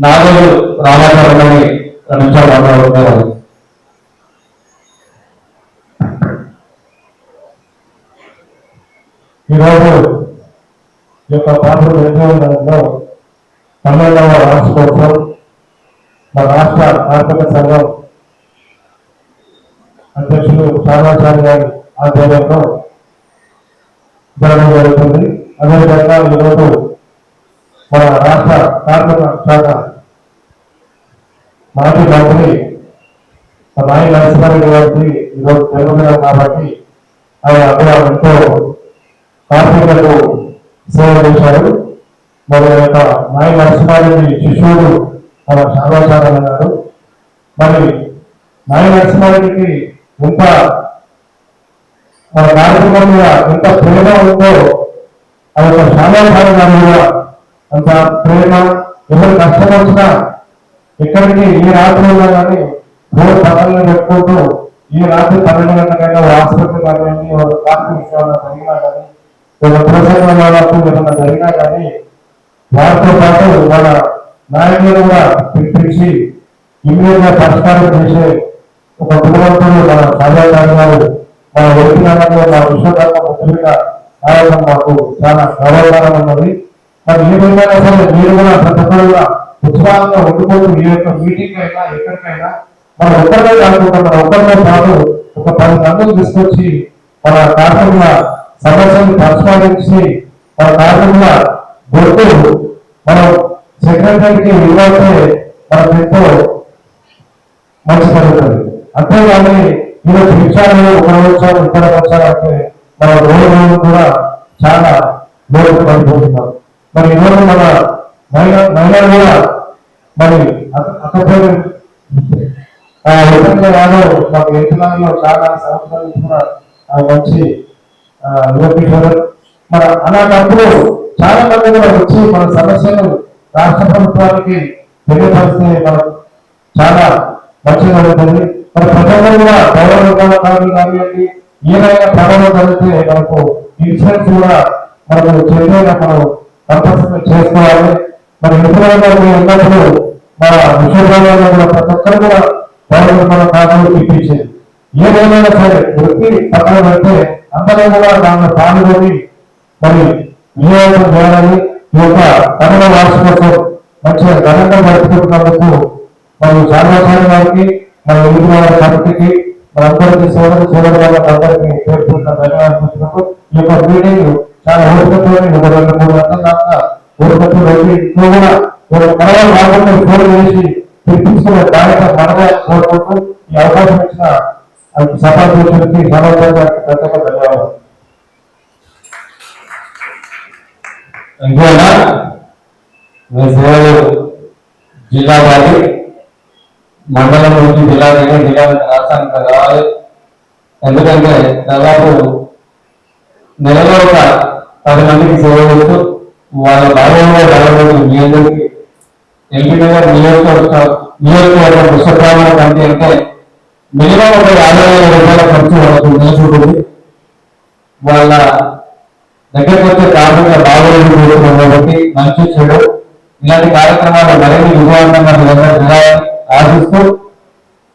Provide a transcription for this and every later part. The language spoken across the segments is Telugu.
నాగోలు రామాచారాన్ని నిమిషాలు మాట్లాడుతున్నారు. ఈరోజు ఈ యొక్క పాత్ర నిర్ణయంలో 12వ వార్షికోత్సవం మా రాష్ట్ర ఆర్థిక సంఘం అధ్యక్షులు శ్యామాచారి గారి ఆధ్వర్యంలో జరగడం జరుగుతుంది. అదేవిధంగా ఈరోజు మన రాష్ట్ర కార్మిక శాఖ మాజీ మంత్రి నాయి నరసింహారెడ్డి గారికి ఈరోజు జన్మదినం కాబట్టి ఆయన అక్కడ ఎంతో కార్మికులకు సేవ చేశారు. మరి యొక్క నాయి నరసింహారెడ్డి శిష్యుడు మన శ్యామాచార్య గారు. మరి నాయి నరసింహారెడ్డికి ఎంత మన కార్మికుల మీద ఎంత ప్రేమ ఉందో ఆ యొక్క శ్యామాచార్య గారు కూడా అంత ప్రేమ. ఎవరు కష్టం వచ్చినా ఎక్కడికి ఏ రాత్రి ఉన్నా కానీ రోజు పనులను పెట్టుకుంటూ ఈ రాత్రి 12 గంటలకైనా హాస్పిటల్ కానివ్వండి, రాత్రి ఏమైనా జరిగినా కానీ, ఏమైనా జరిగినా కానీ వారితో పాటు మన నాయకులు కూడా పిలిపించి ఇమ్మీడియట్ గా పరిష్కారం చేసే ఒక గుణవంతుడు మన శ్యామాచార్య గారు. మన వ్యక్తిగతంగా మన విశ్వకర్మ ముఖ్యంగా రావడం మాకు చాలా గౌరవకరం ఉన్నది. మరి ఏమైనా సరే మీరు కూడా ప్రతి ఒక్కరు ఉత్సాహంగా ఉండిపోతూ ఈ యొక్క మీటింగ్ అయినా ఎక్కడికైనా మనం ఒక్కరినే కాకుండా మన ఒక్కరితో పాటు ఒక 10 మందిని తీసుకొచ్చి మన కార్మికుల సమస్యను పరిష్కరించి మన కార్మికుల గుర్తు మనం సెక్రటరీకి ఇవ్వాలంటే మనకు ఎంతో మంచి జరుగుతుంది. అంతేగాని ఈరోజు విషయాలు ఒక వచ్చారు ఇక్కడ వచ్చారంటే మన రోజు కూడా చాలా లోటు పడిపోతున్నాం. మరి ఈరోజు మన మహిళలు కూడా మరి అక్కడ మాకు ఎన్నికలలో చాలా సంవత్సరాలు కూడా మంచి యువకులు మన అలాంటప్పుడు చాలా మంది కూడా వచ్చి మన సమస్యలు రాష్ట్ర ప్రభుత్వానికి తెలియపరిస్తే మనకు చాలా మంచిగా ఉంటుంది. మరి ప్రజలు కూడా గౌరవ కానివ్వండి, ఏదైనా ప్రమాదం జరిగితే మనకు ఇన్సూరెన్స్ కూడా మనకు చేయాలి, మనం కంపల్సరీ చేసుకోవాలి. మరి ఎప్పుడైనా ఉన్నప్పుడు మన విశ్వవిద్యాలయంలో కూడా ప్రతి ఒక్కరు కూడా గౌరవ కారణాలు ఇప్పించేది. ఏదైనా సరే వృత్తి పక్కన పెడితే అందరూ కూడా దాన్ని పాల్గొని మరి వినియోగం చేయాలని ఈ యొక్క 12వ వార్షికోత్సవం మంచిగా ఘనంగా జరుపుకుంటున్నందుకు మరియు శ్యామాచార్య గారికి, మన ఇంటి వాళ్ళ కమిటీకి, మనందరికీ సోదరు వాళ్ళకి అందరికీ పేర్కొన్న ధన్యవాదాలు. ఈ యొక్క మీటింగ్ చాలా ఓపికతో 2-3 గంటల దాకా ఓపికతో ఇంట్లో కూడా కలవాలి రాకుండా ఫోన్ చేసి తెప్పించుకునే బాధ్యత మనమే కోరుకుంటూ ఈ అవకాశం ఇచ్చిన సభాధ్యక్షుడికి శ్యామాచార్య గారికి ప్రత్యేక ధన్యవాదాలు. ఇంకోనా మీ సేవలు జిల్లా వారి మండలం నుంచి జిల్లా రాష్ట్రానికి రావాలి. ఎందుకంటే దాదాపు నెలలో ఒక 10 మందికి సేవ చేస్తూ వాళ్ళ భాగంలో రావడం మీ అందరికీ ఎల్బీనగర్ నియోజకవర్గం విశ్వబ్రాహ్మణ కమిటీ అంటే మినిమం ఒక 50,000 రూపాయల ఖర్చు వాళ్ళకు నేర్చుకుంటుంది. వాళ్ళ దగ్గరకు వచ్చే కార్మిక బాగోగులు కాబట్టి మంచి చెడు ఇలాంటి కార్యక్రమాలు మరిన్ని విజయవంతంగా జరగాలని ఆశిస్తూ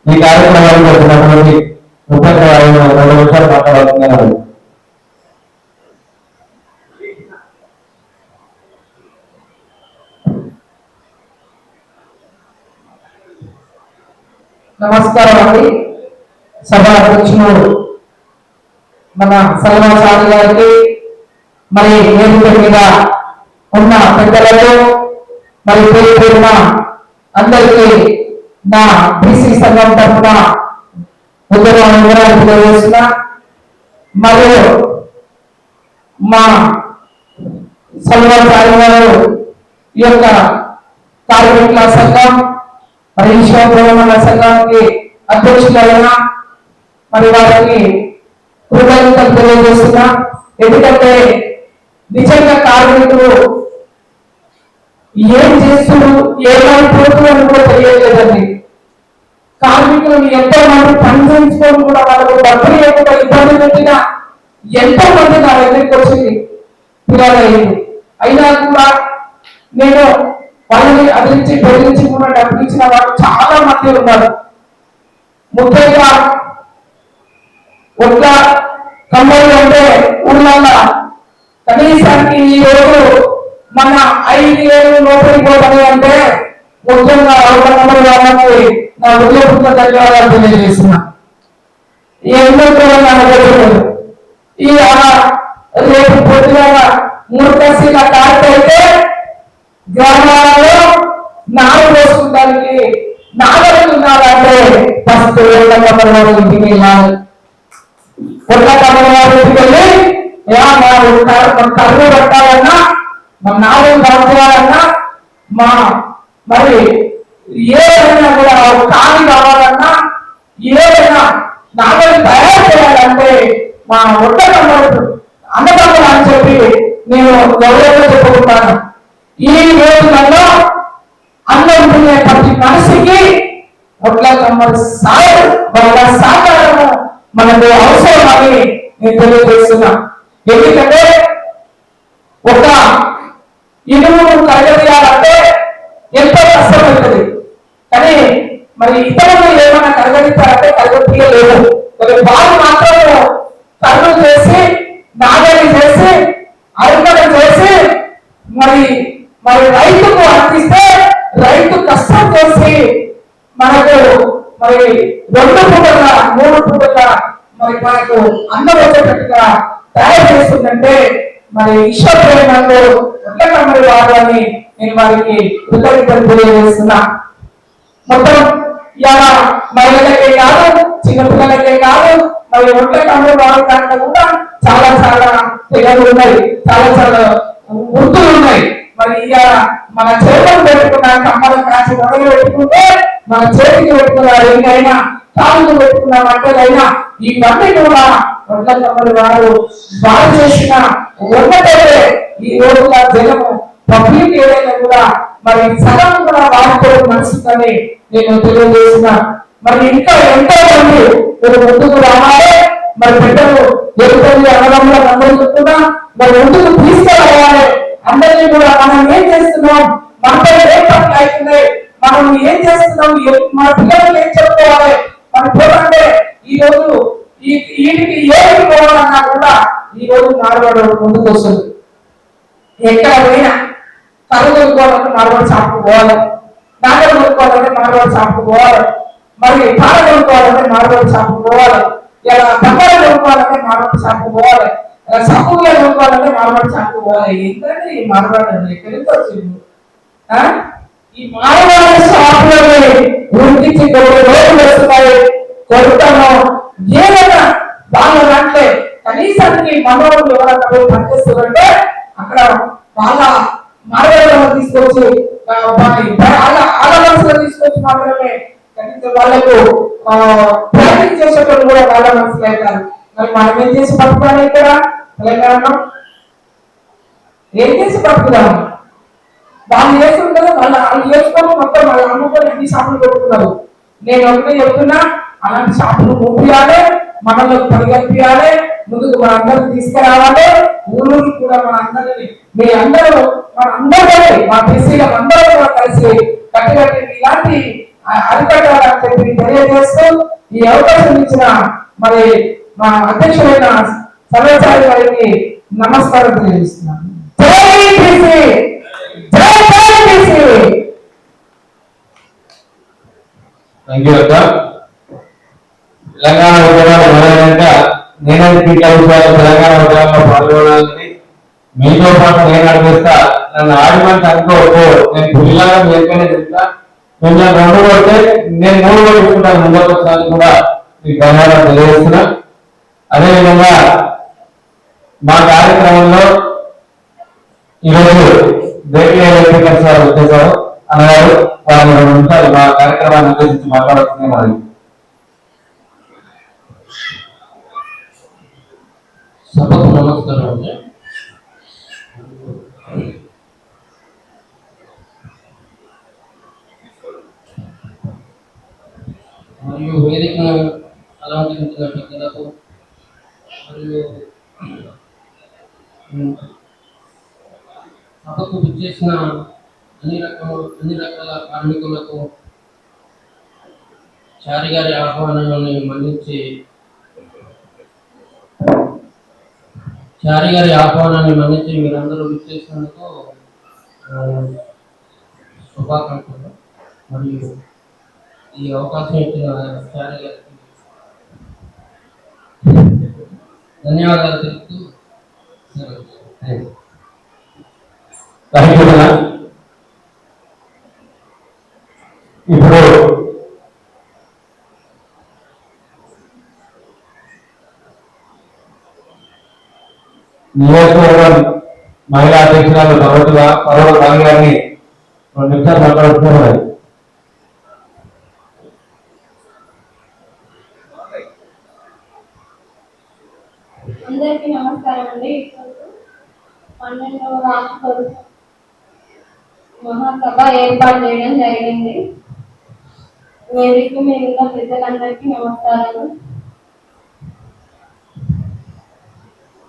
ఈ కార్యక్రమాలకు వచ్చినటువంటి 2 నిమిషాలు మాట్లాడుతున్నారు. నమస్కారం అండి. సభా అధ్యక్షుడు మన శ్యామాచార్య గారికి, మరి వేదిక మీద ఉన్న పెద్దలకు, మరి పేరున అందరికీ నా బీసీ సంఘం తరఫున వివరాలు తెలియజేస్తున్నా. మరియు మా శ్యామాచార్య గారు ఈ యొక్క కార్మికుల సంఘం మరి విశ్వబ్రాహ్మణ సంఘానికి అధ్యక్షులైన మరి వారికి కృతజ్ఞతలు తెలియజేస్తున్నా. ఎందుకంటే నిజంగా కార్మికులు ఏం చేస్తున్నారు, ఏమైపోతుందని కూడా తెలియలేదండి. కార్మికులను ఎంతో మంది పని చేయించుకొని కూడా వాళ్ళకు డబ్బులు లేకుండా ఇబ్బంది పెట్టిన ఎంతో మంది నా దగ్గరికి వచ్చింది పిల్లలయ్యింది. అయినా కూడా నేను వాళ్ళని అదిరించి బెదిరించి కూడా డబ్బులు ఇచ్చిన వాళ్ళు చాలా మంది ఉన్నారు. ముఖ్యంగా ఒక్క కమ్మలు అంటే ఊళ్ళల్లో కనీసానికి ఈ రోజు మన 5 ఏళ్ళు లోపలికి పోతాయి అంటే ముఖ్యంగా కమ్మలు వాళ్ళకి నా ఉద్యోగ ధన్యవాదాలు తెలియజేస్తున్నా. ఎందుకు ఈ రేపు పొద్దున మూర్ఖశీల కార్యక్రమైతే గ్రామాలలో నాలుగు పోసుకుంటానికి నాలుగు ఉన్నారంటే ఫస్ట్ ఒళ్ళ కమ్మలవారు ఇంటికి వెళ్ళాలి. ఒళ్ళ కమ్మలవారు ఇంటికి వెళ్ళి కర్రు పట్టాలన్నా మా నాలుగు దాచాలన్నా మా మరి ఏదైనా కూడా కాని కావాలన్నా ఏదైనా నాలుగు తయారు చేయాలంటే మా ఒళ్ళ కమ్మలు అన్నదమ్ములు అని చెప్పి నేను గౌరవంగా చెప్పుకుంటాను. ఈ రోజులలో అన్నం తినే ప్రతి మనిషికి ఒట్ల కమ్మల సాయం వాళ్ళ సహకారము మనకు అవసరమని నేను తెలియజేస్తున్నా. ఎందుకంటే ఒక ఇనుము కరగదీయాలంటే ఎంతో కష్టపడుతుంది, కానీ మరి ఇతరులు ఏమైనా కరగదీస్తారంటే కరగదీయలేదు. వారు మాత్రం కర్రలు చేసి నాగలి చేసి అరుకలు చేసి మరి మరి రైతుకు అందిస్తే రైతు కష్టం చేసి మనకు మరి 2 పూటగా 3 పూటగా మరి మనకు అన్నం వచ్చేటట్టుగా తయారు చేస్తుందంటే మరి ఈశ్వరుడు మరి వారిని నేను వారికి కృతజ్ఞతలు తెలియజేస్తున్నా. మొత్తం ఇలా మహిళలకే కాదు చిన్నపిల్లలకే కాదు మరి ఒంట్ల కమ్మలు వారి దాంట్లో కూడా చాలా చాలా తెగలు ఉన్నాయి, చాలా చాలా వృత్తులు ఉన్నాయి. మరి ఇక మన చేతులు పెట్టుకున్న కమ్మలు కాసి మొదలు పెట్టుకుంటే మన చేతికి పెట్టుకున్న రింగైనా కాళ్ళు పెట్టుకున్న వంటలైనా ఇవన్నీ కూడా ఒంట్ల కమ్మలు వారు బాగా చేసిన ఉన్నట్టయితే ఈ రోజుల జనము పబ్లిక్ ఏదైనా కూడా మరి సగం కూడా వారితో నడుస్తుందని నేను తెలియజేసిన. మరి ఇంకా ఎంతో మంది ముందుకు రావాలి. మరి బిడ్డలు ఎదుగుతుంది అన్నదమ్ముల అందరూ చెప్తున్నా మరి ముందుకు తీసుకురావాలి. అందరినీ కూడా మనం ఏం చేస్తున్నాం, మనతో ఏం పనులు అవుతున్నాయి, మనం ఏం చేస్తున్నాం, మన పిల్లలు ఏం చెప్పుకోవాలి, మన పోలంటే ఈ రోజు వీటికి ఏమి పోవాలన్నా కూడా ఈ రోజు మార్వాడు ముందుకు వస్తుంది. ఎక్కడ పోయినా కళ్ళు కొనుక్కోవాలంటే మార్వాడు షాప్కి పోవాలి, నాగలు కొనుక్కోవాలంటే మార్వాడు షాప్కి పోవాలి, మరి పాల కొనుక్కోవాలంటే మార్వాడు షాప్కి పోవాలి, ఇలా బంగారు కొనుక్కోవాలంటే మార్వాడు షాప్కి పోవాలి, ఇలా సబ్బుగా కొనుక్కోవాలంటే మార్వాడు షాప్కి పోవాలి. ఏంటంటే ఈ మార్వాడు ఎక్కడికి వచ్చింది? ఈ మార్వాడు షాపులని ఉడికించి కొన్ని రోజులు వస్తున్నాయి, కొడుతాను ఏదైనా వాళ్ళు అంటే కనీసానికి మనోళ్ళు ఎవరైనా పోయి పనిచేస్తారంటే అక్కడ వాళ్ళ మార్గాలను తీసుకొచ్చి వాళ్ళ మనసులో తీసుకొచ్చి మాత్రమే కనీసం వాళ్ళకు ప్లానింగ్ చేసేటప్పుడు కూడా వాళ్ళ మనసులు అవుతారు. మరి మనం ఏం చేసి బతుకుతాను ఇక్కడ తెలంగాణ ఏం చేసి బతుకుతాము? వాళ్ళు చేస్తుంది కదా, వాళ్ళు చేసుకొని మొత్తం వాళ్ళు అమ్ముకొని అన్ని షాపులు పెట్టుకున్నారు. నేను ఒకటే చెప్తున్నా, అలాంటి షాపులు మూపియాలి, మనల్ని పరిగెత్తియాలి, ముందుకు మన అందరిని తీసుకురావాలి. ఊళ్ళూరు కూడా మన అందరిని మీ అందరూ మనందరూ మా బీసీల అందరూ కూడా కలిసి కట్టుబట్టి ఇలాంటి అరికట్టాలని చెప్పి తెలియజేస్తూ ఈ అవకాశం ఇచ్చిన మరి మా అధ్యక్షుడైన సర్వేచారి గారికి నమస్కారం తెలియజేస్తున్నాను. జై బీసీ, జై బీసీ. తెలంగాణ ఉద్యమాలు మొదలైనాక నేనే తెలంగాణ ఉద్యమంలో పాల్గొనాలని మీతో పాటు నేను నడిపిస్తా. నన్ను ఆడిమంటే అనుకోవద్దు, నేను పులిలాగా నేర్చుకునే చెప్తా. నేను 2 కొడితే నేను 3 కొట్టుకుంటాను. ముందుకు ఒకసారి కూడా మీకు ధన్యవాదాలు తెలియజేస్తున్నా. అదేవిధంగా మా కార్యక్రమంలో ఈరోజు దేవీయ సార్ వచ్చేసారు అన్నారు. వారిని 2 నిమిషాలు మా కార్యక్రమాన్ని ఉద్దేశించి మాట్లాడుతుంది. మరి సభకు నమస్కారం. మరియు వేదికను అలంకరించిన పెద్దలకు మరియు సభకు విచ్చేసిన అన్ని రకాల కార్మికులకు చారి గారి ఆహ్వానాన్ని మన్నించి మీరందరూ విచ్చేసినందుకు శుభాకాంక్షలు. మరియు ఈ అవకాశం ఇచ్చిన చారి గారికి ధన్యవాదాలు తెలుపుతూ ఇప్పుడు నియోజకవర్గం మహిళా అధ్యక్షురాలు పర్వత రాణి గారిని 2 నిమిషాలు మాట్లాడుతున్నారు. అందరికీ నమస్కారం అండి. 12వ రాష్ట్ర మహాసభ ఏర్పాటు చేయడం జరిగింది. వేదిక మీద ఉన్న పెద్దలందరికీ నమస్కారాలు.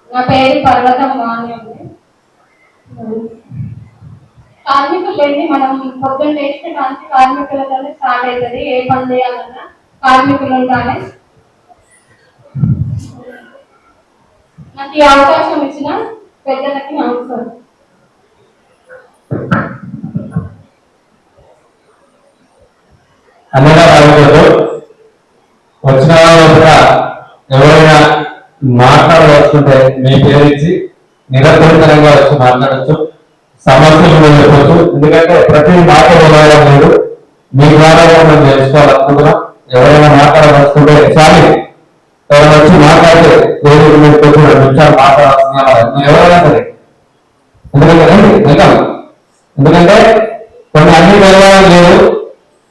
నా పేరు పర్వతం రాణి అండి. కార్మికులు లేని మనం పొద్దున్న లేచిన కానీ కార్మికులతోనే స్టార్ట్ అవుతుంది. ఏ పని చేయాలన్నా కార్మికులు ఉండాలి. నాకు ఈ అవకాశం ఇచ్చిన పెద్దలకి నమస్కారం. అన్నగా వచ్చిన వాళ్ళు కూడా ఎవరైనా మాట్లాడవలసుకుంటే మీ పేరు ఇచ్చి నిరంతరంగా వచ్చి మాట్లాడచ్చు, సమస్యలు చెప్పచ్చు. ఎందుకంటే ప్రతి మాట వినడం లేదు, మీ ద్వారా మనం తెలుసుకోవాలనుకుంటున్నాం. ఎవరైనా మాట్లాడవలసుకుంటే చాలు, ఎవరైనా వచ్చి మాట్లాడితే దేవుడి మీద కూర్చొని 2 నిమిషాలు మాట్లాడాల్సింది ఎవరైనా సరే. ఎందుకంటే కొన్ని అన్ని తెలవాలని లేదు,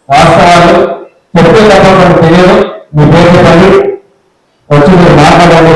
వాస్తవాలు చెప్తే తప్ప తెలియదు. మీ పేరు చెప్పండి, వచ్చి మీరు మాట్లాడండి.